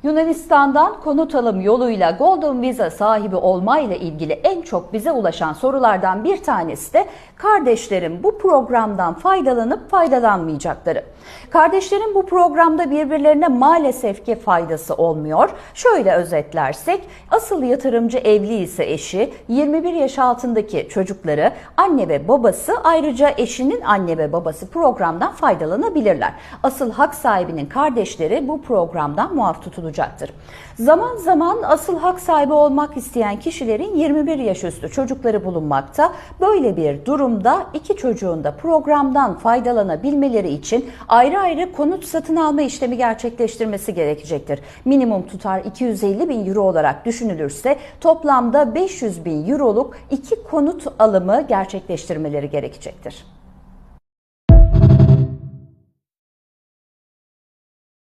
Yunanistan'dan konut alım yoluyla Golden Visa sahibi olmayla ilgili en çok bize ulaşan sorulardan bir tanesi de kardeşlerin bu programdan faydalanıp faydalanmayacakları. Kardeşlerin bu programda birbirlerine maalesef ki faydası olmuyor. Şöyle özetlersek, asıl yatırımcı evli ise eşi, 21 yaş altındaki çocukları, anne ve babası, ayrıca eşinin anne ve babası programdan faydalanabilirler. Asıl hak sahibinin kardeşleri bu programdan muaf tutulacaktır. Zaman zaman asıl hak sahibi olmak isteyen kişilerin 21 yaş üstü çocukları bulunmakta. Böyle bir durumda iki çocuğun da programdan faydalanabilmeleri için ayrı ayrı konut satın alma işlemi gerçekleştirmesi gerekecektir. Minimum tutar 250 bin euro olarak düşünülürse toplamda 500 bin euroluk iki konut alımı gerçekleştirmeleri gerekecektir.